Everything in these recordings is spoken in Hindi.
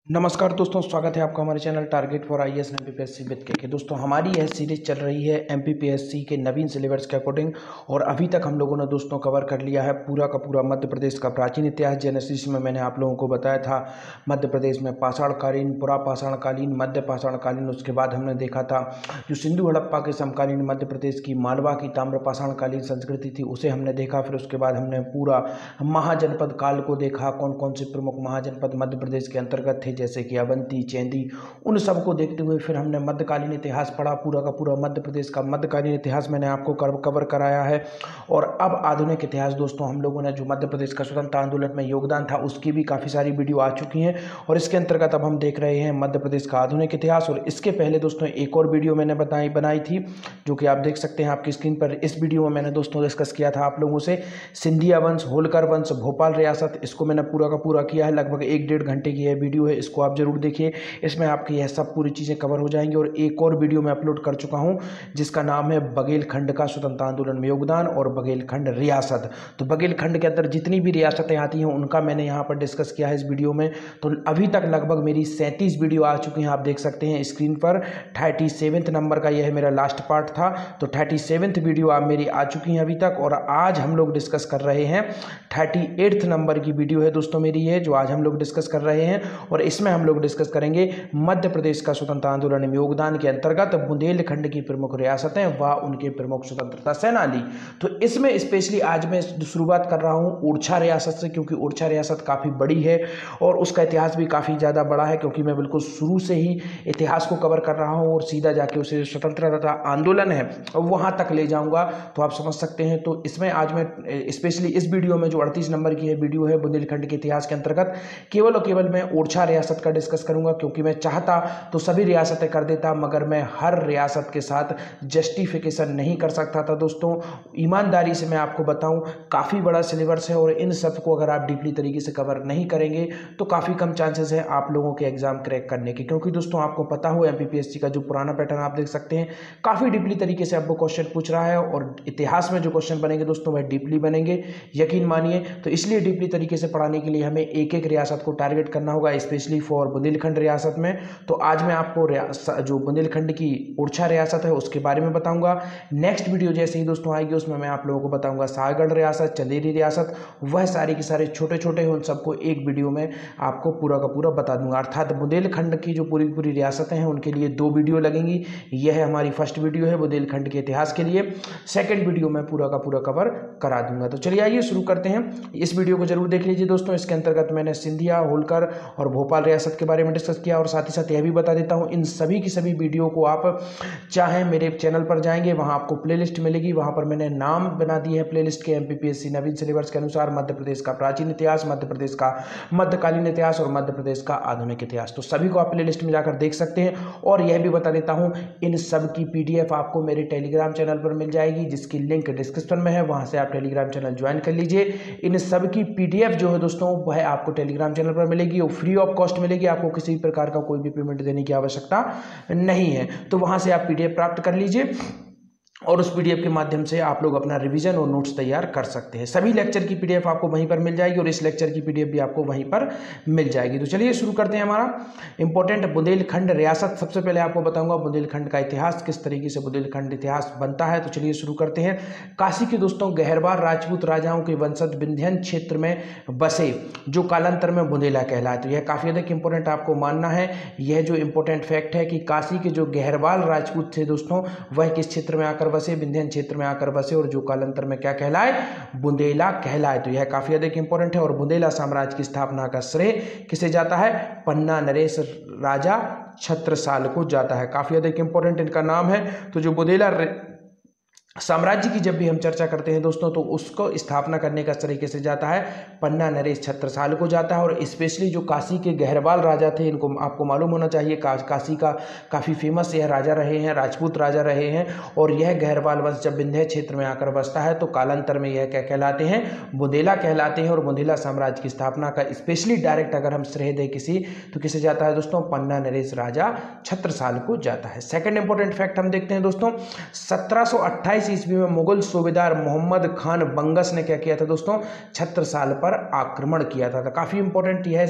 नमस्कार दोस्तों, स्वागत है आपका हमारे channel target for IAS MPPSC with के। दोस्तों, हमारी यह सीरीज चल रही है एमपीपीएससी के नवीन सिलेबस के अकॉर्डिंग और अभी तक हम लोगों ने दोस्तों कवर कर लिया है पूरा का पूरा मध्य प्रदेश का प्राचीन इतिहास। जेनेसिस में मैंने आप लोगों को बताया था मध्य प्रदेश में पाषाणकालीन, पुरापाषाणकालीन, मध्य पाषाणकालीन। उसके बाद हमने देखा था जो सिंधु हड़प्पा के समकालीन मध्य प्रदेश की मालवा की ताम्रपाषाणकालीन संस्कृति थी, उसे हमने देखा। फिर उसके बाद हमने पूरा महाजनपद काल को देखा, कौन कौन से प्रमुख महाजनपद मध्य प्रदेश के अंतर्गत थे, जैसे कि अवंती, चेंदी, उन सब को देखते हुए फिर हमने मध्यकालीन इतिहास पढ़ा। पूरा का पूरा मध्य प्रदेश का मध्यकालीन इतिहास मैंने आपको कवर कराया है। और अब आधुनिक इतिहास दोस्तों, हम लोगों ने जो मध्य प्रदेश का स्वतंत्रता आंदोलन में योगदान था उसकी भी काफ़ी सारी वीडियो आ चुकी हैं और इसके अंतर्गत अब हम देख रहे हैं मध्य प्रदेश का आधुनिक इतिहास। और इसके पहले दोस्तों एक और वीडियो मैंने बनाई थी जो कि आप देख सकते हैं आपकी स्क्रीन पर। इस वीडियो में मैंने दोस्तों डिस्कस किया था आप लोगों से सिंधिया वंश, होलकर वंश, भोपाल रियासत। इसको मैंने पूरा का पूरा किया है, लगभग 1-1.5 घंटे की यह वीडियो है, इसको आप जरूर देखिए। इसमें आपकी यह सब पूरी चीज़ें कवर हो जाएंगी। और एक और वीडियो मैं अपलोड कर चुका हूं जिसका नाम है बघेलखंड का स्वतंत्रता आंदोलन में योगदान और बघेलखंड रियासत। तो बघेलखंड के अंदर जितनी भी रियासतें आती हैं उनका मैंने यहाँ पर डिस्कस किया है इस वीडियो में। तो अभी तक लगभग मेरी 37 वीडियो आ चुकी हैं, आप देख सकते हैं स्क्रीन पर। 37वें नंबर का यह मेरा लास्ट पार्ट था। तो 37वीं वीडियो आप मेरी आ चुकी हैं अभी तक। और आज हम लोग डिस्कस कर रहे हैं 38 नंबर की वीडियो है दोस्तों मेरी ये, जो आज हम लोग डिस्कस कर रहे हैं। और इसमें हम लोग डिस्कस करेंगे मध्य प्रदेश का स्वतंत्रता आंदोलन में योगदान के अंतर्गत बुंदेलखंड की प्रमुख रियासतें व उनके प्रमुख स्वतंत्रता सेनानी। तो इसमें स्पेशली आज मैं शुरुआत कर रहा हूं ओरछा रियासत से, क्योंकि ओरछा रियासत काफ़ी बड़ी है और उसका इतिहास भी काफ़ी ज़्यादा बड़ा है, क्योंकि मैं बिल्कुल शुरू से ही इतिहास को कवर कर रहा हूँ और सीधा जाके उसे स्वतंत्रता आंदोलन है वहाँ तक ले जाऊँगा, तो आप समझ सकते हैं। तो इसमें आज मैं स्पेशली इस वीडियो में जो 38 नंबर की है वीडियो है बुंदेलखंड के इतिहास के अंतर्गत केवल और केवल मैं ओरछा रियासत का डिस्कस करूंगा, क्योंकि मैं चाहता तो सभी रियासतें कर देता, मगर मैं हर रियासत के साथ जस्टिफिकेशन नहीं कर सकता था दोस्तों। ईमानदारी से मैं आपको बताऊं, काफ़ी बड़ा सिलेबस है और इन सब को अगर आप डीपली तरीके से कवर नहीं करेंगे तो काफ़ी कम चांसेस है आप लोगों के एग्जाम क्रैक करने के। क्योंकि दोस्तों आपको पता हो एमपीपीएससी का जो पुराना पैटर्न आप देख सकते हैं, काफ़ी डीपली तरीके से आपको क्वेश्चन पूछ रहा है और इतिहास में जो क्वेश्चन बनेंगे दोस्तों वह डीपली बनेंगे, यकीन मानिए। तो इसलिए डीपली तरीके से पढ़ाने के लिए हमें एक एक रियासत को टारगेट करना होगा, स्पेशली फॉर बुंदेलखंड रियासत में। तो आज मैं आपको जो बुंदेलखंड की ओरछा रियासत है उसके बारे में बताऊंगा। नेक्स्ट वीडियो जैसे ही दोस्तों आएगी उसमें मैं आप लोगों को बताऊंगा सारगढ़ रियासत, चंदेरी रियासत, वह सारे के सारे छोटे छोटे हैं, उन सबको एक वीडियो में आपको पूरा का पूरा बता दूंगा। अर्थात बुंदेलखंड की जो पूरी पूरी रियासतें हैं उनके लिए 2 वीडियो लगेंगी। यह है हमारी फर्स्ट वीडियो है बुंदेलखंड के इतिहास के लिए। सेकेंड वीडियो में पूरा का पूरा कवर करा दूंगा। तो चलिए आइए शुरू करते हैं। इस वीडियो को जरूर देख लीजिए दोस्तों। इसके अंतर्गत मैंने सिंधिया, होलकर और भोपाल रियासत के बारे में डिस्कस किया और साथ ही साथ यह भी बता देता हूं इन सभी की सभी वीडियो को आप चाहें मेरे चैनल पर जाएंगे, वहां आपको प्लेलिस्ट मिलेगी। वहां पर मैंने नाम बना दिए हैं प्लेलिस्ट के एमपीपीएससी नवीन सिलेबस के अनुसार मध्य प्रदेश का प्राचीन इतिहास, मध्य प्रदेश का मध्यकालीन इतिहास और मध्य प्रदेश का आधुनिक इतिहास। तो सभी को आप प्लेलिस्ट में जाकर देख सकते हैं। और यह भी बता देता हूं इन सब की पीडीएफ आपको मेरे टेलीग्राम चैनल पर मिल जाएगी, जिसकी लिंक डिस्क्रिप्शन में है, वहां से आप टेलीग्राम चैनल ज्वाइन कर लीजिए। इन सब की पीडीएफ जो है दोस्तों वह आपको टेलीग्राम चैनल पर मिलेगी और फ्री ऑफ कॉस्ट मिलेगी। आपको किसी भी प्रकार का कोई भी पेमेंट देने की आवश्यकता नहीं है। तो वहां से आप पीडीएफ प्राप्त कर लीजिए और उस पीडीएफ के माध्यम से आप लोग अपना रिवीजन और नोट्स तैयार कर सकते हैं। सभी लेक्चर की पीडीएफ आपको वहीं पर मिल जाएगी और इस लेक्चर की पीडीएफ भी आपको वहीं पर मिल जाएगी। तो चलिए शुरू करते हैं हमारा इंपॉर्टेंट बुंदेलखंड रियासत। सबसे पहले आपको बताऊंगा बुंदेलखंड का इतिहास, किस तरीके से बुंदेलखंड इतिहास बनता है। तो चलिए शुरू करते हैं। काशी के दोस्तों गहरवार राजपूत राजाओं के वंशज विंध्यन क्षेत्र में बसे, जो कालांतर में बुंदेला कहलाए। तो यह काफ़ी अधिक इंपॉर्टेंट आपको मानना है। यह जो इंपॉर्टेंट फैक्ट है कि काशी के जो गहरवाल राजपूत थे दोस्तों वह किस क्षेत्र में आकर बसे, विंध्यन क्षेत्र में आकर बसे, और जो कालांतर में क्या कहलाए, बुंदेला कहलाए। तो यह काफी अधिक इंपॉर्टेंट है। और बुंदेला साम्राज्य की स्थापना का श्रेय किसे जाता है, पन्ना नरेश राजा छत्रसाल को जाता है। काफी अधिक इंपॉर्टेंट इनका नाम है। तो जो बुंदेला साम्राज्य की जब भी हम चर्चा करते हैं दोस्तों तो उसको स्थापना करने का श्रेय किसे जाता है, पन्ना नरेश छत्रसाल को जाता है। और स्पेशली जो काशी के गहरवाल राजा थे, इनको आपको मालूम होना चाहिए, काशी का काफ़ी फेमस यह राजा रहे हैं, राजपूत राजा रहे हैं। और यह गहरवाल वंश जब विंध्य क्षेत्र में आकर बसता है तो कालांतर में यह क्या कहलाते हैं, बुंदेला कहलाते हैं। और बुंदेला साम्राज्य की स्थापना का स्पेशली डायरेक्ट अगर हम श्रेय दें किसी तो किसे जाता है दोस्तों, पन्ना नरेश राजा छत्रसाल को जाता है। सेकेंड इंपॉर्टेंट फैक्ट हम देखते हैं दोस्तों, 1728 1828 ईस्वी में मुगल सूबेदार मोहम्मद खान बंगस ने क्या किया था दोस्तों, छत्रसाल पर आक्रमण किया था। काफ़ी इंपॉर्टेंट यह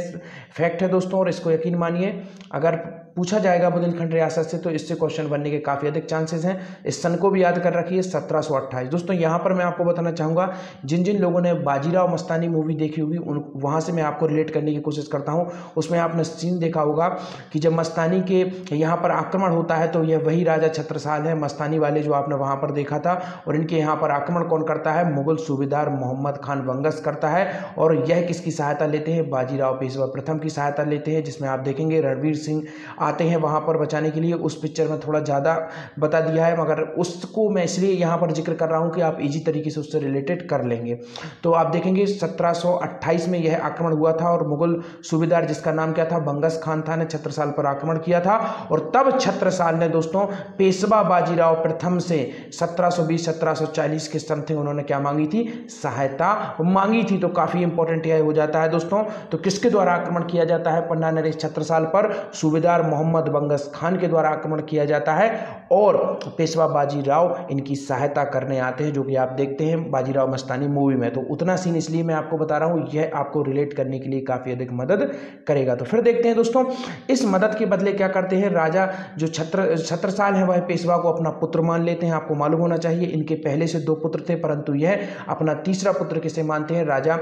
फैक्ट है दोस्तों, और इसको यकीन मानिए अगर पूछा जाएगा बुंदेलखंड रियासत से तो इससे क्वेश्चन बनने के काफ़ी अधिक चांसेस हैं। इस सन को भी याद कर रखिए, 1728। दोस्तों यहाँ पर मैं आपको बताना चाहूँगा, जिन जिन लोगों ने बाजीराव मस्तानी मूवी देखी होगी उन वहाँ से मैं आपको रिलेट करने की कोशिश करता हूँ। उसमें आपने सीन देखा होगा कि जब मस्तानी के यहाँ पर आक्रमण होता है तो यह वही राजा छत्रसाल है, मस्तानी वाले जो आपने वहाँ पर देखा था। और इनके यहाँ पर आक्रमण कौन करता है, मुगल सूबेदार मोहम्मद खान बंगस करता है। और यह किसकी सहायता लेते हैं, बाजीराव पेशवा प्रथम की सहायता लेते हैं, जिसमें आप देखेंगे रणवीर सिंह आते हैं वहाँ पर बचाने के लिए। उस पिक्चर में थोड़ा ज़्यादा बता दिया है, मगर उसको मैं इसलिए यहाँ पर जिक्र कर रहा हूँ कि आप इजी तरीके से उससे रिलेटेड कर लेंगे। तो आप देखेंगे 1728 में यह आक्रमण हुआ था और मुगल सूबेदार जिसका नाम क्या था, बंगस खान था, ने छत्रसाल पर आक्रमण किया था। और तब छत्रसाल ने दोस्तों पेशवा बाजीराव प्रथम से 1720-1740 के समथिंग उन्होंने क्या मांगी थी, सहायता मांगी थी। तो काफ़ी इंपॉर्टेंट यह हो जाता है दोस्तों। तो किसके द्वारा आक्रमण किया जाता है पन्ना नरेश छत्रसाल पर, सूबेदार मोहम्मद बंगस खान के द्वारा आक्रमण किया जाता है और पेशवा बाजीराव इनकी सहायता करने आते हैं, जो कि आप देखते हैं बाजीराव मस्तानी मूवी में। तो उतना सीन इसलिए मैं आपको बता रहा हूँ, यह आपको रिलेट करने के लिए काफ़ी अधिक मदद करेगा। तो फिर देखते हैं दोस्तों, इस मदद के बदले क्या करते हैं राजा जो छत्रसाल है वह पेशवा को अपना पुत्र मान लेते हैं। आपको मालूम होना चाहिए इनके पहले से 2 पुत्र थे, परंतु यह अपना तीसरा पुत्र किसे मानते हैं, राजा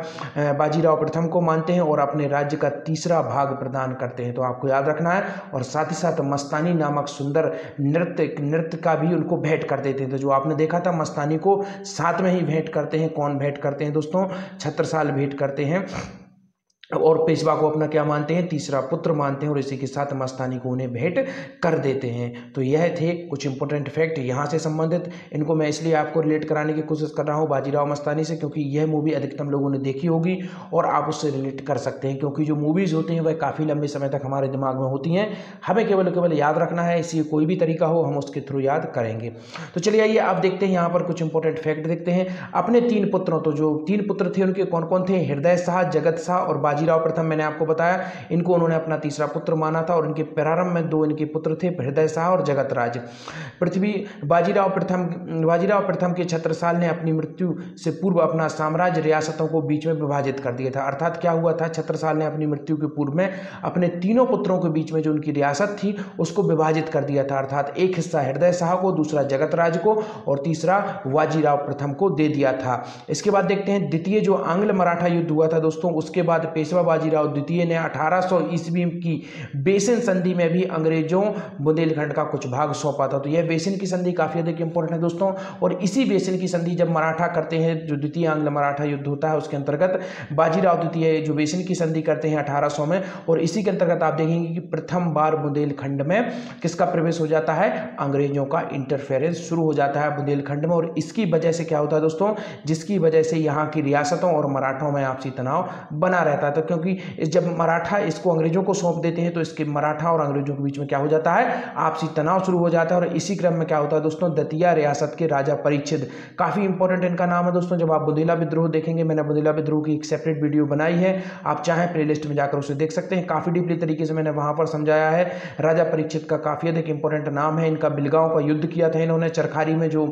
बाजीराव प्रथम को मानते हैं और अपने राज्य का तीसरा भाग प्रदान करते हैं। तो आपको याद रखना है। और साथ ही साथ मस्तानी नामक सुंदर नृत्य का भी उनको भेंट कर देते हैं। तो जो आपने देखा था मस्तानी को साथ में ही भेंट करते हैं। कौन भेंट करते हैं दोस्तों, छत्रसाल भेंट करते हैं और पेशवा को अपना क्या मानते हैं, तीसरा पुत्र मानते हैं और इसी के साथ मस्तानी को उन्हें भेंट कर देते हैं। तो यह थे कुछ इंपॉर्टेंट फैक्ट यहाँ से संबंधित। इनको मैं इसलिए आपको रिलेट कराने की कोशिश कर रहा हूँ बाजीराव मस्तानी से, क्योंकि यह मूवी अधिकतम लोगों ने देखी होगी और आप उससे रिलेट कर सकते हैं, क्योंकि जो मूवीज़ होती हैं वह काफ़ी लंबे समय तक हमारे दिमाग में होती हैं। हमें केवल याद रखना है, इसी कोई भी तरीका हो हम उसके थ्रू याद करेंगे। तो चलिए आइए आप देखते हैं यहाँ पर कुछ इंपॉर्टेंट फैक्ट देखते हैं। अपने 3 पुत्रों, तो जो 3 पुत्र थे उनके कौन कौन थे, हृदय शाह, जगत शाह और बाजीराव प्रथम। मैंने आपको बताया इनको उन्होंने अपना तीसरा पुत्र माना था और इनके प्रारंभ में 2 इनके पुत्र थे, हृदय शाह और जगत राज। बाजीराव प्रथम के छत्रसाल ने अपनी मृत्यु से पूर्व अपना साम्राज्य रियासतों को बीच में विभाजित कर दिया था। अर्थात क्या हुआ था, छत्रसाल ने अपनी मृत्यु के पूर्व में अपने तीनों पुत्रों के बीच में जो उनकी रियासत थी उसको विभाजित कर दिया था। अर्थात एक हिस्सा हृदय शाह को, दूसरा जगत राज को और तीसरा बाजीराव प्रथम को दे दिया था। इसके बाद देखते हैं द्वितीय जो आंग्ल मराठा युद्ध हुआ था दोस्तों, उसके बाद पेशवा बाजीराव द्वितीय ने 1800 ईस्वी की बेसिन संधि में भी अंग्रेजों बुंदेलखंड का कुछ भाग सौंपा था। तो यह बेसिन की संधि काफी अधिक इंपॉर्टेंट है दोस्तों। और इसी बेसिन की संधि जब मराठा करते हैं, जो द्वितीय आंग्ल मराठा युद्ध होता है उसके अंतर्गत बाजीराव द्वितीय जो बेसिन की संधि करते हैं 1800 में, और इसी के अंतर्गत आप देखेंगे कि प्रथम बार बुंदेलखंड में किसका प्रवेश हो जाता है, अंग्रेजों का इंटरफेरेंस शुरू हो जाता है बुंदेलखंड में। और इसकी वजह से क्या होता है दोस्तों, जिसकी वजह से यहाँ की रियासतों और मराठों में आपसी तनाव बना रहता था, क्योंकि जब मराठा इसको अंग्रेजों को सौंप देते हैं तो इसके मराठा और अंग्रेजों के बीच में क्या हो जाता है, आपसी तनाव शुरू हो जाता है। और इसी क्रम में क्या होता है दोस्तों, दतिया रियासत के राजा परीक्षित, काफी इंपॉर्टेंट इनका नाम है दोस्तों। जब आप बुंदेला विद्रोह देखेंगे, मैंने बुंदेला विद्रोह की एक सेपरेट वीडियो बनाई है, आप चाहें प्लेलिस्ट में जाकर उसे देख सकते हैं। काफी डीपली तरीके से मैंने वहां पर समझाया है। राजा परीक्षित का काफी अधिक इंपॉर्टेंट नाम है। इनका बिलगांव का युद्ध किया था इन्होंने, चरखारी में जो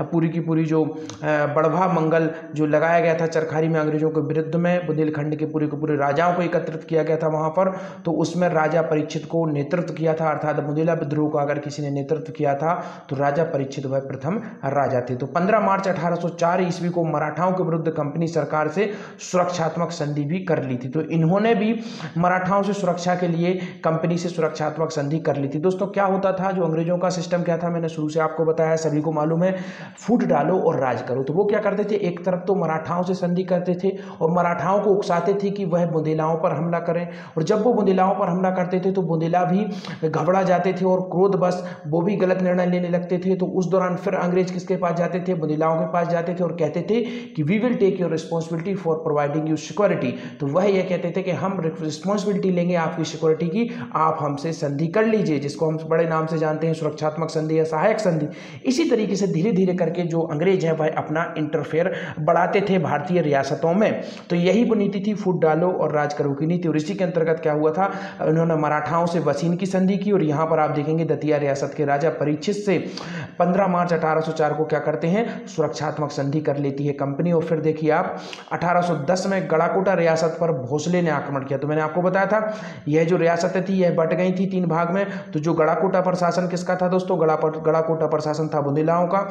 पूरी की पूरी जो बड़भा मंगल जो लगाया गया था चरखारी में अंग्रेजों के विरुद्ध में, बुंदेलखंड के पूरे राजाओं को एकत्रित किया गया था वहां पर। तो उसमें राजा परीक्षित को नेतृत्व किया था, अर्थात बुंदेला विद्रोह का अगर किसी ने नेतृत्व किया था तो राजा परीक्षित वह प्रथम राजा थे। तो 15 मार्च 1804 ईस्वी को मराठाओं के विरुद्ध कंपनी सरकार से सुरक्षात्मक संधि भी कर ली थी। तो इन्होंने भी मराठाओं से सुरक्षा के लिए कंपनी से सुरक्षात्मक संधि कर ली थी। दोस्तों क्या होता था, जो अंग्रेजों का सिस्टम क्या था, मैंने शुरू से आपको बताया, सभी को मालूम है, फूट डालो और राज करो। तो वो क्या करते थे, एक तरफ तो मराठाओं से संधि करते थे और मराठाओं को उकसाते थे कि वह बुंदेलाओं पर हमला करें, और जब वो बुंदेलाओं पर हमला करते थे तो बुंदेला भी घबरा जाते थे और क्रोधवश वो भी गलत निर्णय लेने लगते थे। तो उस दौरान फिर अंग्रेज किसके पास जाते थे, बुंदेलाओं के पास जाते थे और कहते थे कि we will take your responsibility for providing you security. तो वह ये कहते थे कि हम रिस्पॉन्सिबिलिटी लेंगे आपकी सिक्योरिटी की, आप हमसे संधि कर लीजिए, जिसको हम बड़े नाम से जानते हैं सुरक्षात्मक संधि या सहायक संधि। इसी तरीके से धीरे धीरे करके जो अंग्रेज हैं वह अपना इंटरफेयर बढ़ाते थे भारतीय रियासतों में। तो यही वो नीति थी, फूट डालो लो और राज करो की नीति। और इसी के अंतर्गत क्या हुआ था, उन्होंने मराठाओं से वसीन की संधि की। और यहाँ पर आप देखेंगे दतिया रियासत के राजा परीक्षित से 15 मार्च 1804 को क्या करते हैं, सुरक्षात्मक संधि कर लेती है कंपनी। और फिर देखिए आप 1810 में गड़ाकोटा रियासत पर भोसले ने आक्रमण किया। तो मैंने आपको बताया था यह जो रियासतें थी यह बट गई थी 3 भाग में। तो जो गड़ाकोटा पर शासन किसका था दोस्तों, गड़ाकोटा पर शासन था बुंदेलाओं का।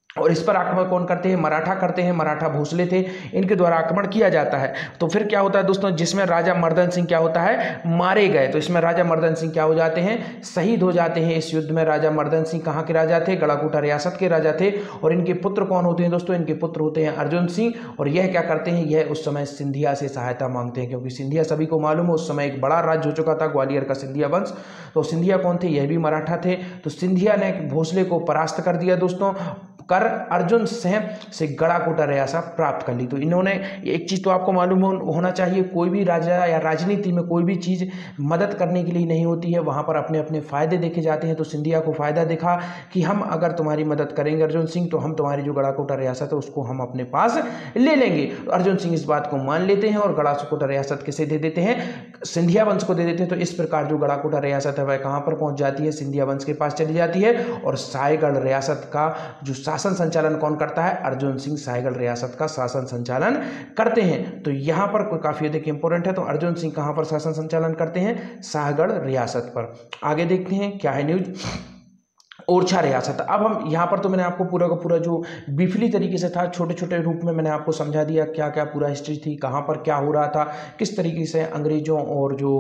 और इस पर आक्रमण कौन करते हैं, मराठा करते हैं, मराठा भोसले थे, इनके द्वारा आक्रमण किया जाता है। तो फिर क्या होता है दोस्तों, जिसमें राजा मर्दन सिंह क्या होता है, मारे गए। तो इसमें राजा मर्दन सिंह क्या हो जाते हैं, शहीद हो जाते हैं। इस युद्ध में राजा मर्दन सिंह कहाँ के राजा थे, गड़ाकोटा रियासत के राजा थे। और इनके पुत्र कौन होते हैं दोस्तों, इनके पुत्र होते हैं अर्जुन सिंह। और यह क्या करते हैं, यह उस समय सिंधिया से सहायता मांगते हैं, क्योंकि सिंधिया सभी को मालूम है उस समय एक बड़ा राज्य हो चुका था ग्वालियर का सिंधिया वंश। तो सिंधिया कौन थे, यह भी मराठा थे। तो सिंधिया ने भोसले को परास्त कर दिया दोस्तों, कर अर्जुन सिंह से गड़ाकोटा रियासत प्राप्त कर ली। तो इन्होंने एक चीज़ तो आपको मालूम होना चाहिए, कोई भी राजा या राजनीति में कोई भी चीज़ मदद करने के लिए नहीं होती है, वहाँ पर अपने अपने फ़ायदे देखे जाते हैं। तो सिंधिया को फ़ायदा दिखा कि हम अगर तुम्हारी मदद करेंगे अर्जुन सिंह, तो हम तुम्हारी जो गड़ाकोटा रियासत है उसको हम अपने पास ले लेंगे। अर्जुन सिंह इस बात को मान लेते हैं और गड़ाकोटा रियासत किसे दे देते हैं, सिंधिया वंश को दे देते हैं। तो इस प्रकार जो गड़ाकोटा रियासत है वह कहाँ पर पहुँच जाती है, सिंधिया वंश के पास चली जाती है। और सायगढ़ रियासत का जो शासन संचालन कौन करता है, अर्जुन सिंह सायगढ़ रियासत का शासन संचालन करते हैं। तो यहाँ पर काफी अधिक इंपॉर्टेंट है। तो अर्जुन सिंह कहाँ पर शासन संचालन करते हैं, सायगढ़ रियासत पर। आगे देखते हैं क्या है न्यूज, ओरछा रियासत। अब हम यहाँ पर तो मैंने आपको पूरा का पूरा जो ब्रीफली तरीके से था, छोटे छोटे रूप में मैंने आपको समझा दिया क्या क्या पूरा हिस्ट्री थी, कहाँ पर क्या हो रहा था, किस तरीके से अंग्रेजों और जो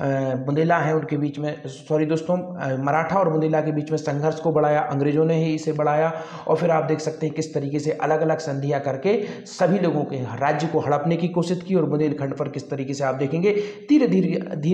बुंदेला हैं उनके बीच में, सॉरी दोस्तों, मराठा और बुंदेला के बीच में संघर्ष को बढ़ाया, अंग्रेजों ने ही इसे बढ़ाया। और फिर आप देख सकते हैं किस तरीके से अलग अलग संधियाँ करके सभी लोगों के राज्य को हड़पने की कोशिश की। और बुंदेलखंड पर किस तरीके से आप देखेंगे धीरे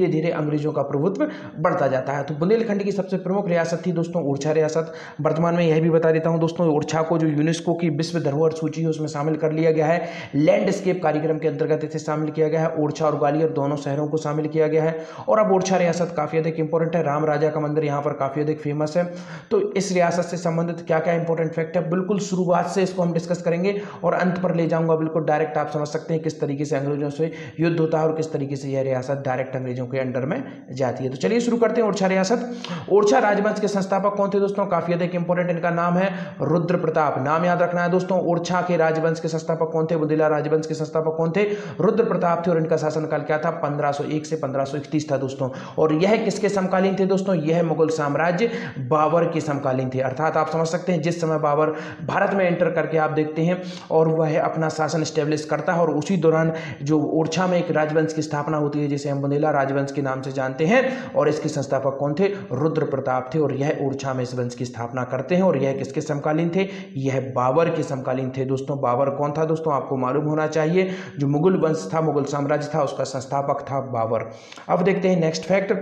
धीरे अंग्रेजों का प्रभुत्व बढ़ता जाता है। तो बुंदेलखंड की सबसे प्रमुख रियासत थी दोस्तों ओरछा रियासत। वर्तमान में यह भी बता देता हूं दोस्तों, ओरछा को जो यूनेस्को की विश्व धरोहर सूची है उसमें शामिल कर लिया गया है। लैंडस्केप कार्यक्रम के अंतर्गत इसे शामिल किया गया है। ओरछा और ग्वालियर दोनों शहरों को शामिल किया गया है। और अब ओरछा रियासत काफी अधिक इंपॉर्टेंट है, राम राजा का मंदिर यहाँ पर काफी अधिक फेमस है। तो इस रियासत से संबंधित क्या क्या इंपॉर्टेंट फैक्ट है, बिल्कुल शुरुआत से इसको हम डिस्कस करेंगे और अंत पर ले जाऊंगा बिल्कुल डायरेक्ट। आप समझ सकते हैं किस तरीके से अंग्रेजों से युद्ध होता है और किस तरीके से यह रियासत डायरेक्ट अंग्रेजों के अंडर में जाती है। तो चलिए शुरू करते हैं। ओरछा रियासत, ओरछा राजवंश के संस्थापक कौन थे दोस्तों, काफी अधिक इंपॉर्टेंट इनका नाम है रुद्र प्रताप। नाम याद रखना है दोस्तों। ओरछा के राजवंश के संस्थापक कौन थे, बुंदेला राजवंश के संस्थापक कौन थे, रुद्र प्रताप थे। और इनका शासनकाल क्या था, 1501 से 1531 था दोस्तों। और यह किसके समकालीन थे दोस्तों, यह मुगल साम्राज्य बाबर के समकालीन थे। अर्थात आप समझ सकते हैं जिस समय बाबर भारत में एंटर करके आप देखते हैं और वह अपना शासन स्टेब्लिश करता है, और उसी दौरान जो ओरछा में एक राजवंश की स्थापना होती है जिसे हम बुंदेला राजवंश के नाम से जानते हैं। और इसके संस्थापक कौन थे, रुद्र प्रताप थे। और यह ओरछा में इस वंश की स्थापना करते हैं। और यह किसके समकालीन थे, यह बाबर के समकालीन थे दोस्तों। बाबर कौन था दोस्तों, आपको मालूम होना चाहिए, जो मुगल वंश था, मुगल साम्राज्य था, उसका संस्थापक था बाबर। अब देखते हैं नेक्स्ट फैक्ट।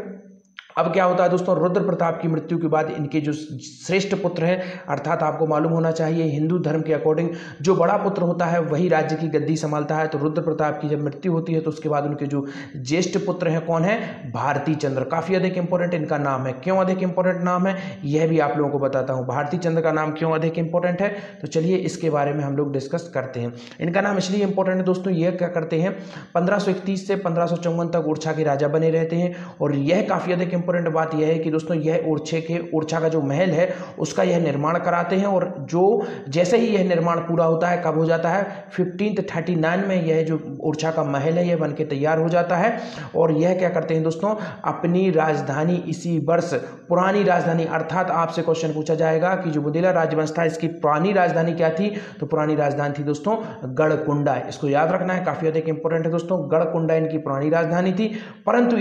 अब क्या होता है दोस्तों, रुद्र प्रताप की मृत्यु के बाद इनके जो श्रेष्ठ पुत्र हैं, अर्थात आपको मालूम होना चाहिए हिंदू धर्म के अकॉर्डिंग जो बड़ा पुत्र होता है वही राज्य की गद्दी संभालता है। तो रुद्र प्रताप की जब मृत्यु होती है तो उसके बाद उनके जो ज्येष्ठ पुत्र हैं कौन है, भारती चंद्र। काफी अधिक इंपॉर्टेंट इनका नाम है। क्यों अधिक इंपॉर्टेंट नाम है यह भी आप लोगों को बताता हूं। भारती चंद्र का नाम क्यों अधिक इंपॉर्टेंट है, तो चलिए इसके बारे में हम लोग डिस्कस करते हैं। इनका नाम इसलिए इंपॉर्टेंट है दोस्तों, यह क्या करते हैं 1531 से 1554 तक ओरछा के राजा बने रहते हैं। और यह काफी अधिक इंपॉर्टेंट बात यह है कि दोस्तों यह ओरछा का जो महल है उसका यह निर्माण कराते हैं। और जो जैसे ही यह निर्माण पूरा होता है, कब हो जाता है 1539 में यह जो ओरछा का महल है यह बनके तैयार हो जाता है। और यह क्या करते हैं दोस्तों, अपनी राजधानी इसी वर्ष, पुरानी राजधानी, अर्थात आपसे क्वेश्चन पूछा जाएगा कि जो बुंदेला राजवंश था इसकी पुरानी राजधानी क्या थी, तो पुरानी राजधानी थी दोस्तों गढ़कुंडा। इसको याद रखना है, काफी अधिक इंपॉर्टेंट है दोस्तों। गढ़कुंडा इनकी पुरानी राजधानी थी, परंतु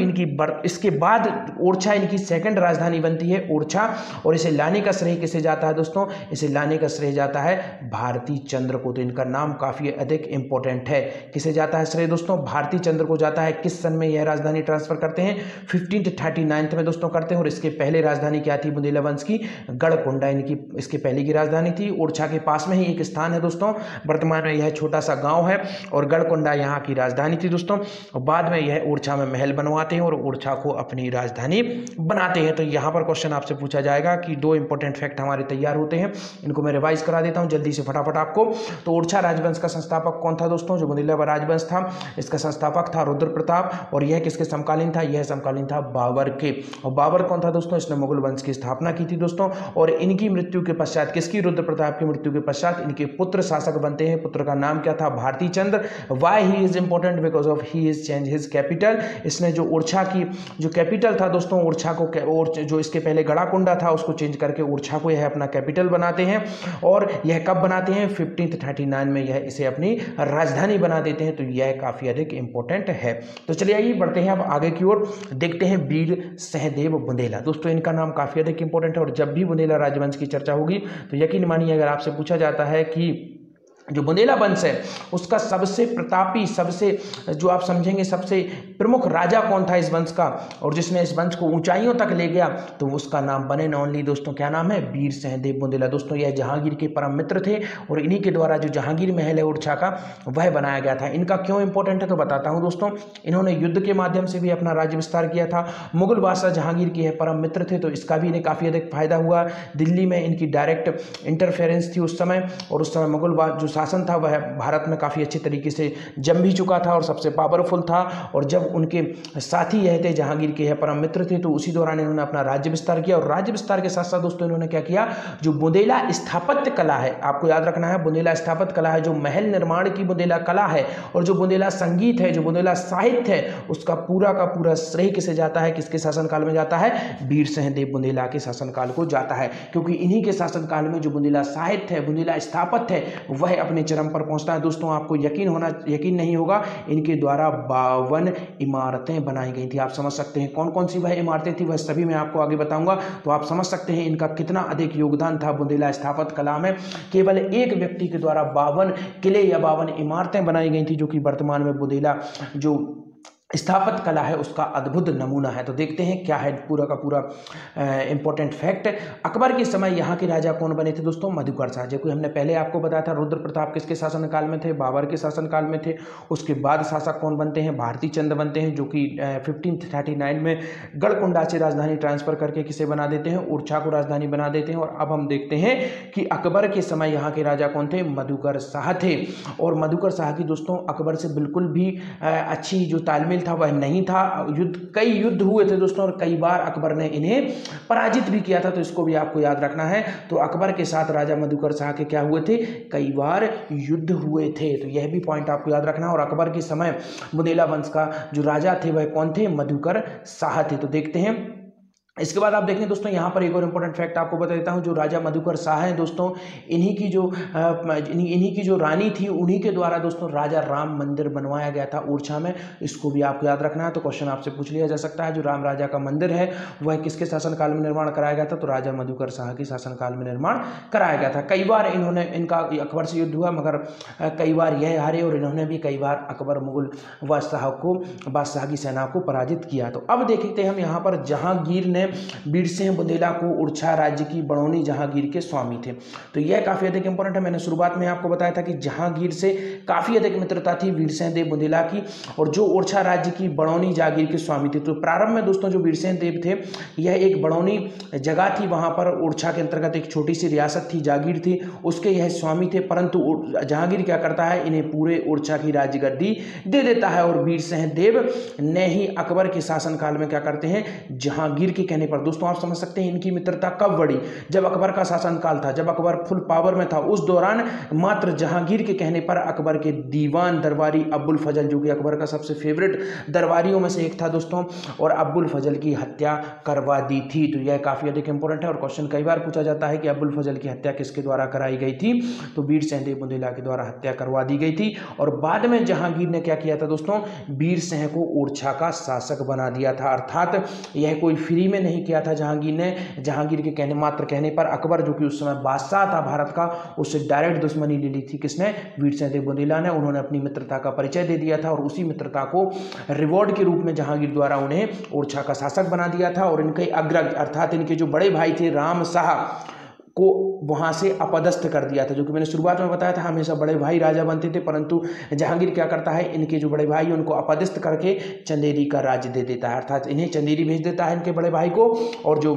इसके बाद ओरछा इनकी सेकंड राजधानी बनती है ओरछा। और इसे लाने का श्रेय किसे जाता है दोस्तों, इसे लाने का श्रेय जाता है भारती चंद्र को। तो इनका नाम काफी अधिक इंपॉर्टेंट है। किसे जाता है श्रेय दोस्तों, भारती चंद्र को जाता है। किस सन में यह राजधानी ट्रांसफर करते हैं, 1539 में दोस्तों करते हैं। और इसके पहले राजधानी क्या थी बुंदेला वंश की, गढ़कुंडा इनकी इसके पहले की राजधानी थी। ओरछा के पास में ही एक स्थान है दोस्तों, वर्तमान में यह छोटा सा गांव है और गढ़कुंडा यहाँ की राजधानी थी दोस्तों। और बाद में यह ओरछा में महल बनवाते हैं और ओरछा को अपनी राजधानी बनाते हैं। तो यहाँ पर क्वेश्चन आपसे पूछा जाएगा कि 2 इंपॉर्टेंट फैक्ट हमारे तैयार होते हैं, इनको मैं रिवाइज करा देता हूँ जल्दी से फटाफट आपको। तो ओरछा राजवंश का संस्थापक कौन था दोस्तों? जो बुंदेला राजवंश था, इसका संस्थापक था रुद्र प्रताप, और यह किसके समकालीन था? यह समकालीन था बाबर के। और बाबर कौन था दोस्तों? इसने मुगल वंश की स्थापना की थी दोस्तों। और इनकी मृत्यु के पश्चात, किसकी? रुद्र प्रताप की मृत्यु के पश्चात इनके पुत्र शासक बनते हैं। पुत्र का नाम क्या था? Bharati Chandra. Why he is important? Because of he is change his capital. इसने जो ओरछा की जो कैपिटल था दोस्तों, ओरछा को, और जो इसके पहले गड़ाकुंडा था उसको चेंज करके ओरछा को यह अपना कैपिटल बनाते हैं। और यह कब बनाते हैं? 1539 में यह इसे अपनी राजधानी बना देते हैं। तो यह काफी अधिक इंपॉर्टेंट है। तो चलिए आइए बढ़ते हैं अब आगे की ओर, देखते हैं वीर सहदेव बुंदेला। दोस्तों इनका नाम काफी अधिक इंपॉर्टेंट है, और जब भी बुंदेला राजवंश की चर्चा होगी तो यकीन मानिए अगर आपसे पूछा जाता है कि जो बुंदेला वंश है उसका सबसे प्रतापी, सबसे जो आप समझेंगे सबसे प्रमुख राजा कौन था इस वंश का, और जिसने इस वंश को ऊंचाइयों तक ले गया, तो उसका नाम बने न ओनली दोस्तों, क्या नाम है? वीर सहदेव बुंदेला। दोस्तों यह जहांगीर के परम मित्र थे, और इन्हीं के द्वारा जो जहांगीर महल है ओरछा का वह बनाया गया था। इनका क्यों इंपॉर्टेंट है तो बताता हूं दोस्तों। इन्होंने युद्ध के माध्यम से भी अपना राज्य विस्तार किया था। मुगल बादशाह जहांगीर के परम मित्र थे, तो इसका भी इन्हें काफी अधिक फायदा हुआ। दिल्ली में इनकी डायरेक्ट इंटरफेरेंस थी उस समय, और उस समय मुगल जो शासन था वह भारत में काफ़ी अच्छी तरीके से जम भी चुका था और सबसे पावरफुल था। और जब उनके साथी यह थे जहांगीर के परम मित्र थे, तो उसी दौरान इन्होंने अपना राज्य विस्तार किया। और राज्य विस्तार के साथ साथ दोस्तों इन्होंने क्या किया? जो बुंदेला स्थापत्य कला है, आपको याद रखना है, बुंदेला स्थापत्य कला है, जो महल निर्माण की बुंदेला कला है, और जो बुंदेला संगीत है, जो बुंदेला साहित्य है, उसका पूरा का पूरा श्रेय किसे जाता है? किसके शासनकाल में जाता है? वीर सहदेव बुंदेला के शासनकाल को जाता है। क्योंकि इन्हीं के शासनकाल में जो बुंदेला साहित्य है, बुंदेला स्थापत्य है, वह अपने चरम पर पहुंचता है। दोस्तों आपको यकीन नहीं होगा, इनके द्वारा 52 इमारतें बनाई गई थी। आप समझ सकते हैं कौन कौन सी वह इमारतें थी, वह सभी मैं आपको आगे बताऊंगा। तो आप समझ सकते हैं इनका कितना अधिक योगदान था बुंदेला स्थापत्य कला में। केवल एक व्यक्ति के द्वारा 52 किले या 52 इमारतें बनाई गई थी, जो कि वर्तमान में बुंदेला जो स्थापत्य कला है उसका अद्भुत नमूना है। तो देखते हैं क्या है पूरा का पूरा इंपॉर्टेंट फैक्ट। अकबर के समय यहाँ के राजा कौन बने थे दोस्तों? मधुकर शाह। जैसे हमने पहले आपको बताया था, रुद्र प्रताप किसके शासनकाल में थे? बाबर के शासनकाल में थे। उसके बाद शासक कौन बनते हैं? भारती चंद्र बनते हैं, जो कि 1539 में गढ़कुंडा से राजधानी ट्रांसफर करके किसे बना देते हैं? ओरछा को राजधानी बना देते हैं। और अब हम देखते हैं कि अकबर के समय यहाँ के राजा कौन थे? मधुकर शाह थे। और मधुकर शाह की दोस्तों अकबर से बिल्कुल भी अच्छी जो तालमेल था वह नहीं था। कई युद्ध हुए थे दोस्तों, और कई बार अकबर ने इन्हें पराजित भी किया था। तो इसको भी आपको याद रखना है। तो अकबर के साथ राजा मधुकर शाह के क्या हुए थे? कई बार युद्ध हुए थे। तो यह भी पॉइंट आपको याद रखना है। और अकबर के समय बुंदेला वंश का जो राजा थे वह कौन थे? मधुकर शाह थे। तो देखते हैं इसके बाद आप देखें दोस्तों, यहाँ पर एक और इंपॉर्टेंट फैक्ट आपको बता देता हूँ। जो राजा मधुकर शाह हैं दोस्तों, इन्हीं की जो रानी थी, उन्हीं के द्वारा दोस्तों राजा राम मंदिर बनवाया गया था ओरछा में। इसको भी आपको याद रखना है। तो क्वेश्चन आपसे पूछ लिया जा सकता है, जो राम राजा का मंदिर है वह किसके शासनकाल में निर्माण कराया गया था? तो राजा मधुकर शाह के शासनकाल में निर्माण कराया गया था। कई बार इनका अकबर से युद्ध हुआ, मगर कई बार यह हारे, और इन्होंने भी कई बार अकबर मुगल बादशाह की सेना को पराजित किया। तो अब देखते हैं हम यहाँ पर जहांगीर ने बीरसिंह बुंदेला को ओरछा राज्य की बड़ौनी जहांगीर के स्वामी थे। तो यह काफी अधिक इंपॉर्टेंट है। मैंने शुरुआत में आपको बताया था कि जहांगीर से काफी अधिक मित्रता थी बीरसिंह देव बुंदेला की, और जो ओरछा राज्य की बड़ौनी जागीर के स्वामी थे। तो प्रारंभ में दोस्तों जो बीरसिंह देव थे, यह एक बड़ौनी जगह थी, वहां पर ओरछा के अंतर्गत एक छोटी सी रियासत थी, जागीर थी, उसके यह स्वामी थे। परंतु जहांगीर क्या करता है? इन्हें पूरे ओरछा की राज्य गद्दी दे देता है। और बीरसिंह देव ने ही अकबर के शासनकाल में क्या करते हैं? जहांगीर के कहने पर दोस्तों आप समझ सकते हैं इनकी मित्रता कब बढ़ी? जब अकबर का शासनकाल था, जब अकबर फुल पावर में था, उस दौरान मात्र जहांगीर के कहने पर अकबर के दीवान दरबारी अब्बुल फजल, जो कि अकबर का सबसे फेवरेट दरबारियों में से एक था दोस्तों, और अब्बुल फजल की हत्या करवा दी थी। तो यह काफी अधिक इंपॉर्टेंट है, और क्वेश्चन कई बार पूछा जाता है कि अब्बुल फजल की हत्या किसके द्वारा कराई गई थी? तो बीरसिंह देव बुंदेला के द्वारा हत्या करवा दी गई थी। और बाद में जहांगीर ने क्या किया था दोस्तों? बीरसिंह को ओरछा का शासक बना दिया था। अर्थात यह कोई फ्री में नहीं किया था जहांगीर के मात्र कहने पर। अकबर जो कि उस समय बादशाह था भारत का, उससे डायरेक्ट दुश्मनी ले ली थी किसने? बीरसिंह देव बुंदेला ने। उन्होंने अपनी मित्रता का परिचय दे दिया था, और उसी मित्रता को रिवॉर्ड के रूप में जहांगीर द्वारा उन्हें ओरछा का शासक बना दिया था। और इनके अग्रज अर्थात इनके जो बड़े भाई थे राम शाह, को वहाँ से अपदस्थ कर दिया था। जो कि मैंने शुरुआत में बताया था, हमेशा बड़े भाई राजा बनते थे, परंतु जहांगीर क्या करता है, इनके जो बड़े भाई उनको अपदस्थ करके चंदेरी का राज्य दे देता है, अर्थात इन्हें चंदेरी भेज देता है इनके बड़े भाई को, और जो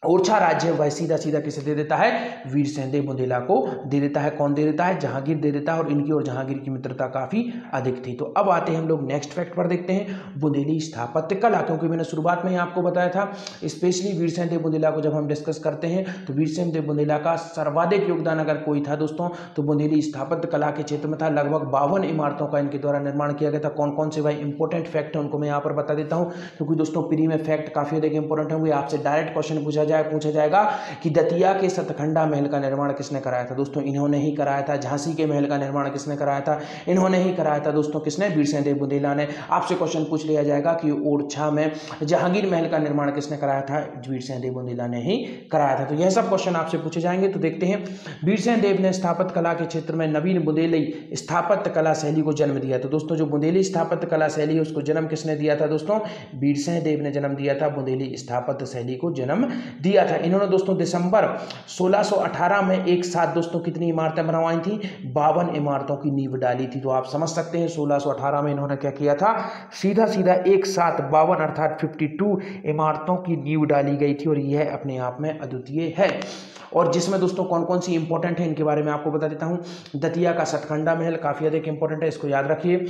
ओरछा राज्य वह सीधा सीधा किसे दे देता है, वीरसेन देव बुंदेला को दे देता है। कौन दे देता है, जहांगीर दे देता है, और इनकी और जहांगीर की मित्रता काफी अधिक थी। तो अब आते हैं हम लोग नेक्स्ट फैक्ट पर, देखते हैं बुंदेली स्थापत्य कला, क्योंकि मैंने शुरुआत में ही आपको बताया था, स्पेशली वीरसेन देव बुंदेला को जब हम डिस्कस करते हैं तो वीरसेन देव बुंदेला का सर्वाधिक योगदान अगर कोई था दोस्तों तो बुंदेली स्थापत्य कला के क्षेत्र में था। लगभग 52 इमारतों का इनके द्वारा निर्माण किया गया था। कौन कौन से भाई इंपॉर्टेंट फैक्ट है उनको मैं यहाँ पर बता देता हूँ, क्योंकि दोस्तों प्री में फैक्ट काफी अधिक इंपॉर्टेंट होंगे। आपसे डायरेक्ट क्वेश्चन पूछा जाएगा कि दतिया के सतखंडा महल का निर्माण किसने कराया था। दोस्तों इन्होंने ही कराया था। झांसी के महल का निर्माण किसने कराया था, इन्होंने ही कराया था दोस्तों। किसने, वीरसेन देव बुंदेला ने। आपसे क्वेश्चन पूछ लिया जाएगा कि ओरछा में जहांगीर महल का निर्माण किसने कराया था, वीरसेन देव बुंदेला ने ही कराया था। तो यह सब क्वेश्चन आपसे पूछे जाएंगे। तो देखते हैं, वीरसेन देव ने स्थापत्य कला के क्षेत्र में नवीन बुंदेली स्थापत्य कला शैली को जन्म दिया। तो दोस्तों जो बुंदेली स्थापत्य कला शैली है उसको जन्म किसने दिया था दोस्तों, वीरसेन देव ने जन्म दिया था। बुंदेली स्थापत्य शैली को जन्म दिया था। इन्होंने दोस्तों दिसंबर 1618 में एक साथ दोस्तों कितनी इमारतें बनवाई थी, 52 इमारतों की नींव डाली थी। तो आप समझ सकते हैं 1618 में इन्होंने क्या किया था, सीधा सीधा एक साथ 52 अर्थात 52 इमारतों की नींव डाली गई थी, और यह अपने आप में अद्वितीय है। और जिसमें दोस्तों कौन कौन सी इंपॉर्टेंट है इनके बारे में आपको बता देता हूं। दतिया का सतखंडा महल काफी अधिक इंपॉर्टेंट है, इसको याद रखिए,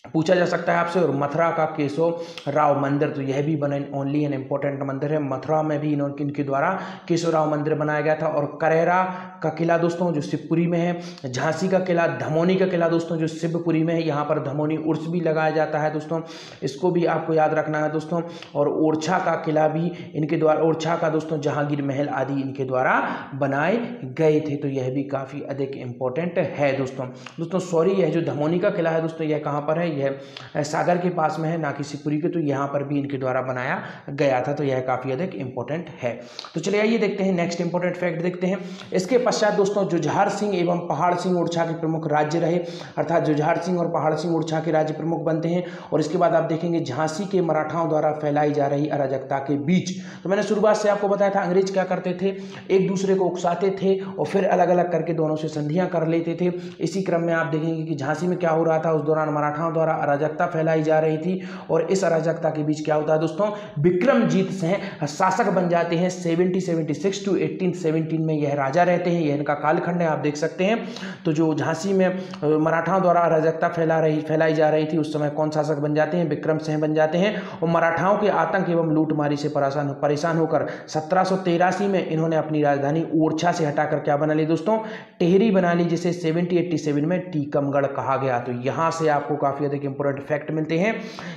पूछा जा सकता है आपसे। और मथुरा का केशव राव मंदिर, तो यह भी बने ओनली एन इंपॉर्टेंट मंदिर है। मथुरा में भी इनके द्वारा केशव राव मंदिर बनाया गया था। और करेरा का किला दोस्तों जो शिवपुरी में है। झांसी का किला, धमोनी का किला दोस्तों जो शिवपुरी में है, यहाँ पर धमोनी उर्स भी लगाया जाता है दोस्तों, इसको भी आपको याद रखना है दोस्तों। और ओरछा का किला भी इनके द्वारा, ओरछा का दोस्तों जहांगीर महल आदि इनके द्वारा बनाए गए थे। तो यह भी काफ़ी अधिक इंपॉर्टेंट है दोस्तों सॉरी, यह जो धमोनी का किला है दोस्तों यह कहाँ पर है, यह सागर के पास में है, ना कि शिवपुरी के। तो यहाँ पर भी इनके द्वारा बनाया गया था। तो यह काफ़ी अधिक इंपॉर्टेंट है। तो चलिए आइए देखते हैं नेक्स्ट इंपॉर्टेंट फैक्ट देखते हैं। इसके पश्चात दोस्तों जुझार सिंह एवं पहाड़ सिंह ओरछा के प्रमुख राज्य रहे, अर्थात जुझार सिंह और पहाड़ सिंह ओरछा के राज्य प्रमुख बनते हैं। और इसके बाद आप देखेंगे झांसी के मराठाओं द्वारा फैलाई जा रही अराजकता के बीच, तो मैंने शुरुआत से आपको बताया था अंग्रेज क्या करते थे, एक दूसरे को उकसाते थे और फिर अलग अलग करके दोनों से संधियां कर लेते थे। इसी क्रम में आप देखेंगे कि झांसी में क्या हो रहा था, उस दौरान मराठाओं द्वारा अराजकता फैलाई जा रही थी। और इस अराजकता के बीच क्या होता है दोस्तों, विक्रमजीत सिंह शासक बन जाते हैं। 1776 टू 1817 में यह राजा रहते हैं, यह इनका कालखंड है, आप देख सकते हैं। तो जो झांसी में मराठाओं द्वारा अराजकता फैलाई जा रही थी, उस समय कौन शासक बन जाते हैं, विक्रम सिंह बन जाते हैं। और मराठाओं के आतंक एवं लूटमारी से परेशान होकर 1783 में इन्होंने अपनी राजधानी ओरछा से हटाकर क्या बना ली दोस्तों, टेहरी बना ली, जिसे 1787 में टीकमगढ़ कहा गया। तो यहां से आपको काफी अधिक इंपोर्टेंट फैक्ट मिलते हैं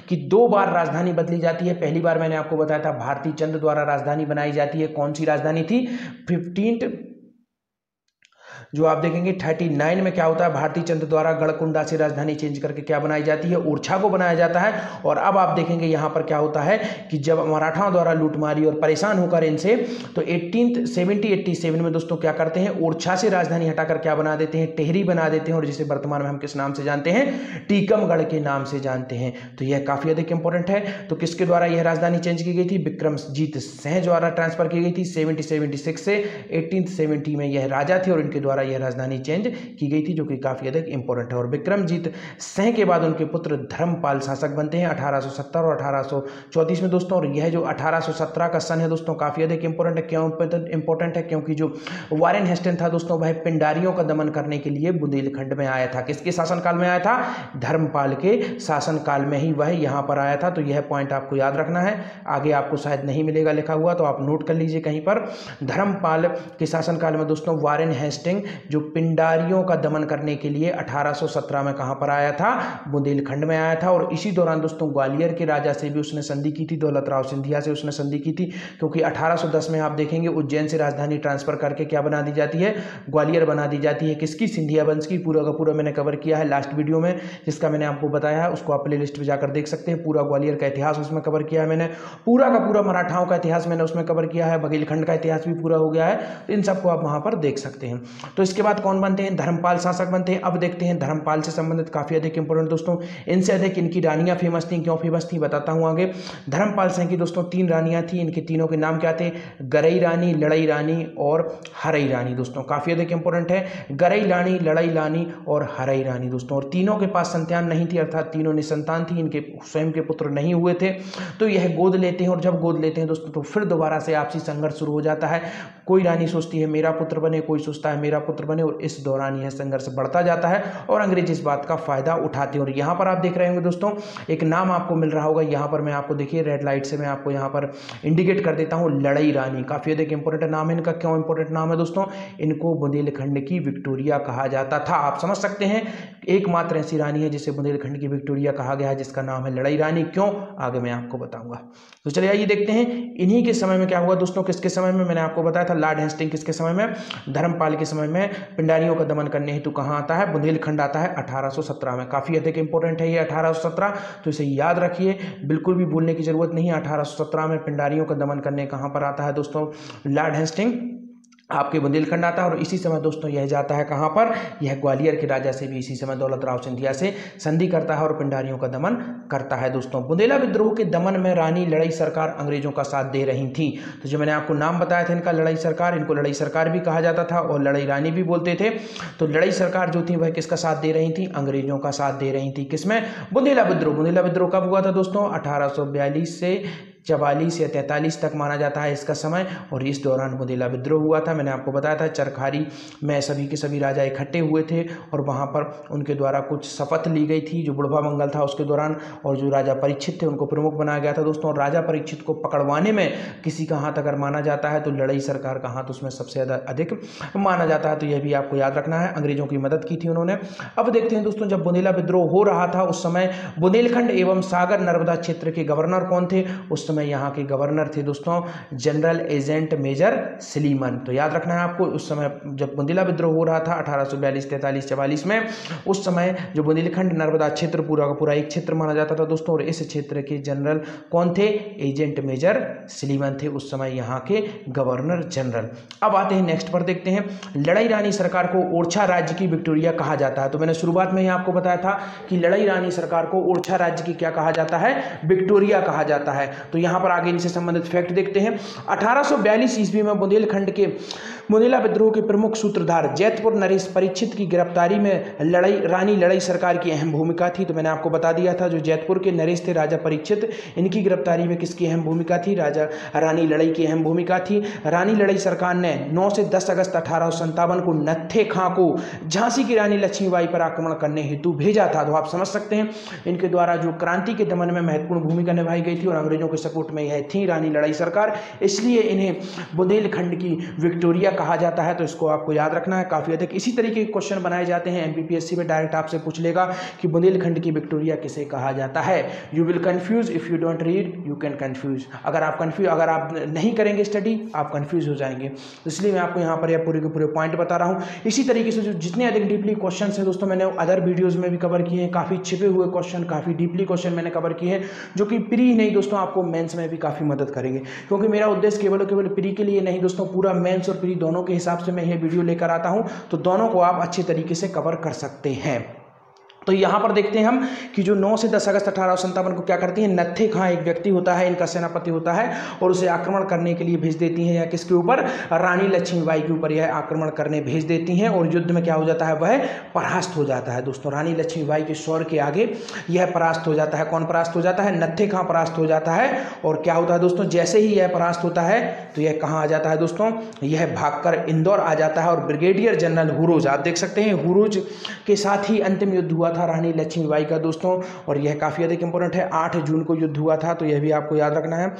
कि 2 बार राजधानी बदली जाती है। पहली बार मैंने आपको बताया था भारती चंद द्वारा राजधानी बनाई जाती है। कौन सी राजधानी थी, 15 जो आप देखेंगे 39 में क्या होता है, भारती चंद द्वारा गढ़कुंडा से राजधानी चेंज करके क्या बनाई जाती है, ओरछा को बनाया जाता है। और अब आप देखेंगे यहां पर क्या होता है कि जब मराठाओं द्वारा लूटमारी और परेशान होकर इनसे, तो 1787 में दोस्तों क्या करते हैं, ओरछा से राजधानी हटाकर क्या बना देते हैं, टेहरी बना देते हैं। और जिसे वर्तमान में हम किस नाम से जानते हैं, टीकमगढ़ के नाम से जानते हैं। तो यह काफी अधिक इंपॉर्टेंट है। तो किसके द्वारा यह राजधानी चेंज की गई थी, विक्रमजीत सिंह द्वारा ट्रांसफर की गई थी। 1776 से 1870 में यह राजा थे और इनके द्वारा यह राजधानी चेंज की गई थी, जो कि काफी अधिक इंपॉर्टेंट है। और विक्रमजीत सिंह के बाद उनके पुत्र धर्मपाल शासक बनते हैं 1870 और 1834 में दोस्तों। और यह जो 1817 का सन है दोस्तों काफी अधिक इंपॉर्टेंट है। क्यों इंपॉर्टेंट है, क्योंकि जो वारेन हेस्टिंग्स था दोस्तों वह पिंडारियों का दमन करने के लिए बुंदेलखंड में आया था। किसके शासनकाल में आया था, धर्मपाल के शासनकाल में ही वह यहां पर आया था। तो यह पॉइंट आपको याद रखना है, आगे आपको शायद नहीं मिलेगा लिखा हुआ, तो आप नोट कर लीजिए कहीं पर। धर्मपाल के शासनकाल में दोस्तों वारेन हेस्टिंग जो पिंडारियों का दमन करने के लिए 1817 में कहां पर आया था, बुंदेलखंड में आया था। और इसी दौरान दोस्तों ग्वालियर के राजा से भी उसने संधि की थी, दौलत राव सिंधिया से उसने संधि की थी। क्योंकि 1810 में आप देखेंगे उज्जैन से राजधानी ट्रांसफर करके क्या बना दी जाती है, ग्वालियर बना दी जाती है। किसकी, सिंधिया वंश की। पूरा का पूरा मैंने कवर किया है लास्ट वीडियो में, जिसका मैंने आपको बताया है, उसको आप प्ले लिस्ट में जाकर देख सकते हैं। पूरा ग्वालियर का इतिहास उसमें कवर किया है मैंने, पूरा का पूरा मराठाओं का इतिहास मैंने उसमें कवर किया है, बघेलखंड का इतिहास भी पूरा हो गया है। तो इन सबको आप वहां पर देख सकते हैं। तो तो इसके बाद कौन बनते हैं, धर्मपाल शासक बनते हैं। अब देखते हैं धर्मपाल से संबंधित काफ़ी अधिक इंपॉर्टेंट दोस्तों, इनसे अधिक इनकी रानियाँ फेमस थी। क्यों फेमस थी बताता हूँ आगे। धर्मपाल सिंह की दोस्तों 3 रानियाँ थी, इनके तीनों के नाम क्या थे, गरई रानी, लड़ई रानी और हरई रानी। दोस्तों काफ़ी अधिक इंपॉर्टेंट है, गरई रानी, लड़ई रानी और हरई रानी दोस्तों। और तीनों के पास संतान नहीं थी, अर्थात तीनों निसंतान थी, इनके स्वयं के पुत्र नहीं हुए थे। तो यह गोद लेते हैं, और जब गोद लेते हैं दोस्तों तो फिर दोबारा से आपसी संघर्ष शुरू हो जाता है। कोई रानी सोचती है मेरा पुत्र बने, कोई सोचता है मेरा पुत्र बने, और इस दौरान यह संघर्ष बढ़ता जाता है और अंग्रेज इस बात का फायदा उठाते हैं। और यहाँ पर आप देख रहे होंगे दोस्तों, एक नाम आपको मिल रहा होगा, यहाँ पर मैं आपको देखिए रेड लाइट से मैं आपको यहाँ पर इंडिकेट कर देता हूँ, लड़ई रानी। काफ़ी अधिक इंपॉर्टेंट नाम है इनका। क्यों इंपॉर्टेंट नाम है दोस्तों, इनको बुंदेलखंड की विक्टोरिया कहा जाता था। आप समझ सकते हैं, एकमात्र ऐसी रानी है जिसे बुंदेलखंड की विक्टोरिया कहा गया है, जिसका नाम है लड़ई रानी। क्यों, आगे मैं आपको बताऊंगा। तो चलिए आइए देखते हैं इन्हीं के समय में क्या हुआ दोस्तों। किसके समय में, मैंने आपको बताया था लॉर्ड हेस्टिंग किसके समय में, धर्मपाल के समय में पिंडारियों का दमन करने हेतु कहाँ आता है, बुंदेलखंड आता है 1817 में। काफ़ी अधिक इंपॉर्टेंट है ये 1817, तो इसे याद रखिए, बिल्कुल भी भूलने की जरूरत नहीं है। 1817 में पिंडारियों का दमन करने कहाँ पर आता है दोस्तों, लॉर्ड हेस्टिंग आपके बुंदेलखंड आता है। और इसी समय दोस्तों यह जाता है कहाँ पर, यह ग्वालियर के राजा से भी इसी समय दौलत राव सिंधिया से संधि करता है और पिंडारियों का दमन करता है दोस्तों। बुंदेला विद्रोह के दमन में रानी लड़ई सरकार अंग्रेजों का साथ दे रही थी। तो जो मैंने आपको नाम बताया था इनका, लड़ई सरकार, इनको लड़ई सरकार भी कहा जाता था और लड़ई रानी भी बोलते थे। तो लड़ई सरकार जो थी वह किसका साथ दे रही थी, अंग्रेजों का साथ दे रही थी। किसमें, बुंदेला विद्रोह। बुंदेला विद्रोह कब हुआ था दोस्तों, 1842 से 44 या 43 तक माना जाता है इसका समय। और इस दौरान बुंदेला विद्रोह हुआ था। मैंने आपको बताया था चरखारी में सभी के सभी राजा इकट्ठे हुए थे और वहाँ पर उनके द्वारा कुछ शपथ ली गई थी जो बुढ़वा मंगल था उसके दौरान। और जो राजा परीक्षित थे उनको प्रमुख बनाया गया था दोस्तों। राजा परीक्षित को पकड़वाने में किसी का हाथ अगर माना जाता है तो लड़ई सरकार का हाथ उसमें सबसे ज़्यादा अधिक माना जाता है। तो यह भी आपको याद रखना है, अंग्रेजों की मदद की थी उन्होंने। अब देखते हैं दोस्तों, जब बुंदेला विद्रोह हो रहा था उस समय बुंदेलखंड एवं सागर नर्मदा क्षेत्र के गवर्नर कौन थे, उस समय यहाँ के गवर्नर थे दोस्तों जनरल एजेंट मेजर सलीमन। तो याद रखना है आपको, उस समय जब बुंदेला विद्रोह हो रहा था 1842, 43, 44 में, उस समय जो बुंदेलखंड नर्मदा क्षेत्र पूरा का पूरा एक क्षेत्र माना जाता था दोस्तों। और इस क्षेत्र के जनरल कौन थे, एजेंट मेजर सलीमन थे उस समय यहाँ के गवर्नर जनरल। अब आते हैं नेक्स्ट पर, देखते हैं लड़ई रानी सरकार को ओरछा राज्य की विक्टोरिया कहा जाता है। तो मैंने शुरुआत में ही आपको बताया था कि लड़ई रानी सरकार को ओरछा राज्य की क्या कहा जाता है, विक्टोरिया कहा जाता है। तो यहाँ पर आगे इनसे संबंधित फैक्ट देखते हैं। 1842 ईस्वी में बुंदेलखंड के बुंदेला विद्रोह के प्रमुख सूत्रधार जैतपुर नरेश परीक्षित की गिरफ्तारी में रानी लड़ई सरकार की अहम भूमिका थी। तो मैंने आपको बता दिया था, जो जैतपुर के नरेश थे राजा परीक्षित, इनकी गिरफ्तारी में किसकी अहम भूमिका थी, रानी लड़ई की अहम भूमिका थी। रानी लड़ई सरकार ने 9 से 10 अगस्त 1857 को नत्थे खां को झांसी की रानी लक्ष्मीबाई पर आक्रमण करने हेतु भेजा था। तो आप समझ सकते हैं इनके द्वारा जो क्रांति के दमन में महत्वपूर्ण भूमिका निभाई गई थी और अंग्रेजों के सपोर्ट में यह थी रानी लड़ई सरकार, इसलिए इन्हें बुंदेलखंड की विक्टोरिया कहा जाता है। तो इसको आपको याद रखना है। काफी अधिक इसी तरीके के क्वेश्चन बनाए जाते हैं एमपीपीएससी में, डायरेक्ट आपसे पूछ लेगा कि बुंदेलखंड की विक्टोरिया किसे कहा जाता है। You will confuse if you don't read, you can confuse. अगर आप नहीं करेंगे स्टडी, आप कंफ्यूज हो जाएंगे। इसलिए मैं आपको यहाँ पर यह पूरे के पूरे पॉइंट बता रहा हूँ। इसी तरीके से जो जितने अधिक डीपली क्वेश्चन हैं दोस्तों, मैंने अदर वीडियोज में भी कवर किए हैं। काफी छिपे हुए क्वेश्चन, काफी डीपली क्वेश्चन मैंने कवर किए हैं, जो कि प्री नहीं दोस्तों, आपको मेंस में भी काफी मदद करेंगे। क्योंकि मेरा उद्देश्य केवल प्री के लिए नहीं दोस्तों, पूरा मेंस और प्री दोनों के हिसाब से मैं ये वीडियो लेकर आता हूं। तो दोनों को आप अच्छे तरीके से कवर कर सकते हैं। तो यहाँ पर देखते हैं हम कि जो 9 से 10 अगस्त 1857 को क्या करती है, नत्थे खां एक व्यक्ति होता है, इनका सेनापति होता है, और उसे आक्रमण करने के लिए भेज देती हैं। या किसके ऊपर, रानी लक्ष्मीबाई के ऊपर यह आक्रमण करने भेज देती हैं। और युद्ध में क्या हो जाता है, वह परास्त हो जाता है दोस्तों। रानी लक्ष्मीबाई के शौर्य के आगे यह परास्त हो जाता है। कौन परास्त हो जाता है, नत्थे खां परास्त हो जाता है। और क्या होता है दोस्तों, जैसे ही यह परास्त होता है तो यह कहाँ आ जाता है दोस्तों, यह भागकर इंदौर आ जाता है। और ब्रिगेडियर जनरल हुरोज, आप देख सकते हैं, हुरोज के साथ ही अंतिम युद्ध हुआ था रानी लक्ष्मीबाई का दोस्तों। और यह काफी अधिक इंपॉर्टेंट है, 8 जून को युद्ध हुआ था। तो यह भी आपको याद रखना है।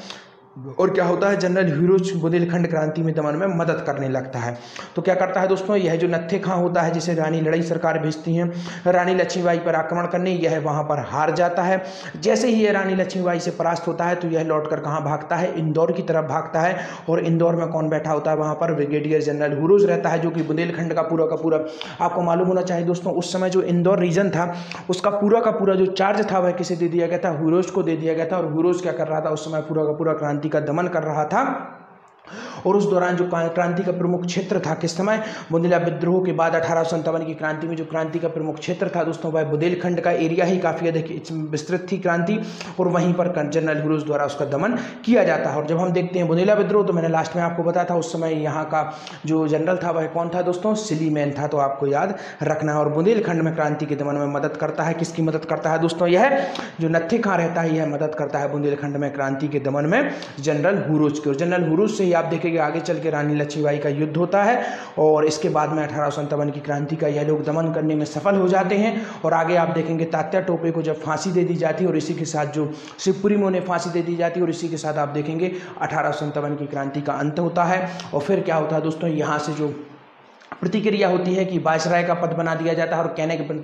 और क्या होता है, जनरल हुरोज बुंदेलखंड क्रांति में दमन में मदद करने लगता है। तो क्या करता है दोस्तों, यह जो नत्थे खां होता है जिसे रानी लड़ई सरकार भेजती है रानी लक्ष्मीबाई पर आक्रमण करने, यह वहां पर हार जाता है। जैसे ही यह रानी लक्ष्मीबाई से परास्त होता है तो यह लौटकर कहाँ भागता है, इंदौर की तरफ भागता है। और इंदौर में कौन बैठा होता है, वहां पर ब्रिगेडियर जनरल हुरोज रहता है, जो कि बुंदेलखंड का पूरा आपको मालूम होना चाहिए दोस्तों। उस समय जो इंदौर रीजन था उसका पूरा जो चार्ज था वह किसे दे दिया गया था, हुरोज को दे दिया गया था। और हुरोज क्या कर रहा था उस समय, पूरा का पूरा क्रांति का दमन कर रहा था। और उस दौरान जो क्रांति का प्रमुख क्षेत्र था किस समय, बुंदेला विद्रोह के बाद 1857 की क्रांति में जो क्रांति का प्रमुख क्षेत्र था दोस्तों वह बुंदेलखंड का एरिया ही काफ़ी अधिक विस्तृत थी क्रांति, और वहीं पर जनरल हुरुस द्वारा उसका दमन किया जाता है। और जब हम देखते हैं बुंदेला विद्रोह, तो मैंने लास्ट में आपको बताया था उस समय यहाँ का जो जनरल था वह कौन था दोस्तों, सिलीमैन था, तो आपको याद रखना है। और बुंदेलखंड में क्रांति के दमन में मदद करता है, किसकी मदद करता है दोस्तों, यह जो नत्थे खां रहता है यह मदद करता है बुंदेलखंड में क्रांति के दमन में जनरल हुरुस के। और जनरल हुरुस से ही आप देखेंगे आगे चल के रानी लक्ष्मीबाई का युद्ध होता है, और इसके बाद में 1857 की क्रांति का यह लोग दमन करने में सफल हो जाते हैं। और आगे आप देखेंगे तात्या टोपे को जब फांसी दे दी जाती है, और इसी के साथ जो शिवपुरी में उन्हें फांसी दे दी जाती है, और इसी के साथ आप देखेंगे 1857 की क्रांति का अंत होता है। और फिर क्या होता है दोस्तों, यहाँ से जो प्रतिक्रिया होती है कि वायसराय का पद बना दिया जाता है, और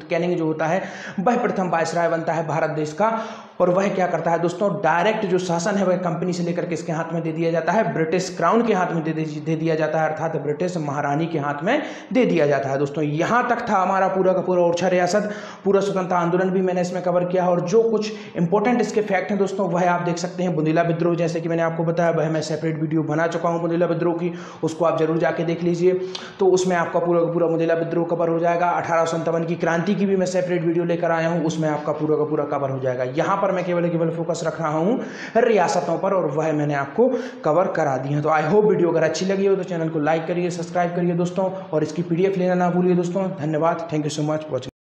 कैनिंग जो होता है वह प्रथम वायसराय बनता है भारत देश का। और वह क्या करता है दोस्तों, डायरेक्ट जो शासन है वह कंपनी से लेकर के इसके हाथ में दे दिया जाता है, ब्रिटिश क्राउन के हाथ में दे दिया जाता है, अर्थात ब्रिटिश महारानी के हाथ में दे दिया जाता है। दोस्तों यहाँ तक था हमारा पूरा का पूरा ओरछा रियासत, पूरा स्वतंत्रता आंदोलन भी मैंने इसमें कवर किया है। और जो कुछ इंपॉर्टेंट इसके फैक्ट हैं दोस्तों वह आप देख सकते हैं। बुंदेला विद्रोह जैसे कि मैंने आपको बताया, वह मैं सेपरेट वीडियो बना चुका हूँ बुंदेला विद्रोह की, उसको आप जरूर जाके देख लीजिए, तो उसमें आपका पूरा का पूरा बुंदेला विद्रोह कवर हो जाएगा। 1857 की क्रांति की भी मैं सेपरेट वीडियो लेकर आया हूँ, उसमें आपका पूरा का पूरा कवर हो जाएगा। यहाँ पर मैं केवल फोकस रख रहा हूँ रियासतों पर, और वह मैंने आपको कवर करा दी है। तो आई होप वीडियो अगर अच्छी लगी हो तो चैनल को लाइक करिए, सब्सक्राइब करिए दोस्तों, और इसकी PDF लेना ना भूलिए दोस्तों। धन्यवाद, thank you so much watching.